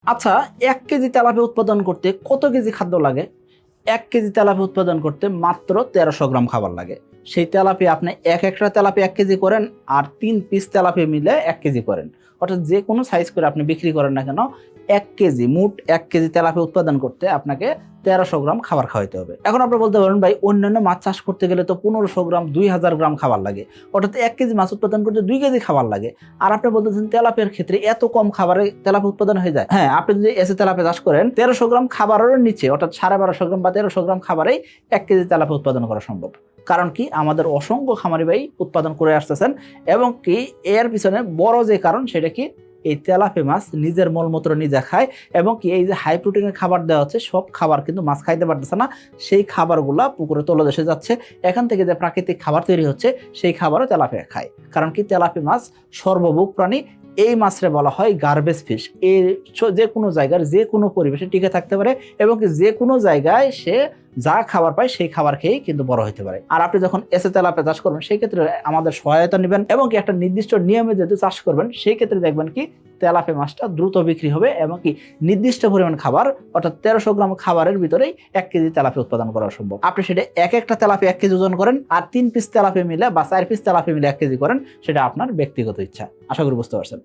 আচ্ছা, 1 KG tilapia উৎপাদন করতে কত কেজি খাদ্য লাগে? 1 কেজি তেলাপিয়া উৎপাদন করতে মাত্র 1300 গ্রাম খাবার লাগে। সেই তেলাপিয়া আপনি একটা তেলাপিয়া 1 কেজি করেন আর 3 পিস তেলাপিয়া মিলে 1 কেজি করেন। অর্থাৎ যে কোনো সাইজ করে আপনি বিক্রি করেন না কেন, 1 কেজি মোট 1 কেজি তেলাপিয়া উৎপাদন করতে আপনাকে 1300 গ্রাম খাবার খাওয়াইতে হবে। এখন আপনি বলতে পারেন ভাই অন্যান্য মাছ চাষ করতে গেলে তো 1500 গ্রাম 2000 গ্রাম খাবার লাগে। অর্থাৎ 1 কেজি মাছ উৎপাদন করতে 2 কেজি খাবার লাগে। আর আপনি বলতেছেন তেলাপিয়ার ক্ষেত্রে এত কম খাবারে তেলাপিয়া উৎপাদন হয়ে যায়। হ্যাঁ, আপনি যদি এসে তেলাপিয়া চাষ করেন 1300 গ্রাম খাবারের নিচে অর্থাৎ 1250 গ্রাম বা 1300 গ্রাম খাবারেই 1 কেজি তেলাপিয়া উৎপাদন করা সম্ভব। কারণ কি আমাদের অসংখ্য খামারি ভাই উৎপাদন করে আসতেছেন এবং কি এর পিছনে বড় যে কারণ সেটা কি এই তেলাপিয়া মাছ নিজের মলমূত্র নিজে খায় এবং কি এই যে হাই প্রোটিনের খাবার দেওয়া হচ্ছে সব খাবার কিন্তু মাছ খাইতে পারতেছে না, সেই খাবারগুলা পুকুরে তলদেশে যাচ্ছে। এখান থেকে যে প্রাকৃতিক খাবার তৈরি হচ্ছে সেই খাবারও তেলাপিয়া খায়। কারণ কি তেলাপিয়া মাছ সর্বভোগ প্রাণী, এই মাছরে বলা হয় গার্বেজ ফিশ। এর যে কোনো জায়গার যে কোনো পরিবেশে টিকে থাকতে পারে এবং কি যে কোনো জায়গায় সে যা খাবার পায় সেই খাবার খেয়েই কিন্তু বড় হতে পারে। আর আপনি যখন এসে তেলাপিয়া চাষ করবেন সেই ক্ষেত্রে আমাদের সহায়তা নেবেন এবং কি একটা নির্দিষ্ট নিয়মে যেহেতু চাষ করবেন সেই ক্ষেত্রে দেখবেন কি তেলাপিয়া মাছটা দ্রুত বিক্রি হবে এবং কি নির্দিষ্ট পরিমাণ খাবার অর্থাৎ 1300 গ্রাম খাবারের ভিতরেই 1 কেজি তেলাপিয়া উৎপাদন করা সম্ভব। আপনি সেটা একটা তেলাপিয়া 1 কেজি ওজন করেন আর 3 পিস তেলাপিয়া মিলে বা 4 পিস তেলাপিয়া মিলে 1 কেজি করেন, সেটা আপনার ব্যক্তিগত ইচ্ছা। আশা করি বুঝতে পারছেন।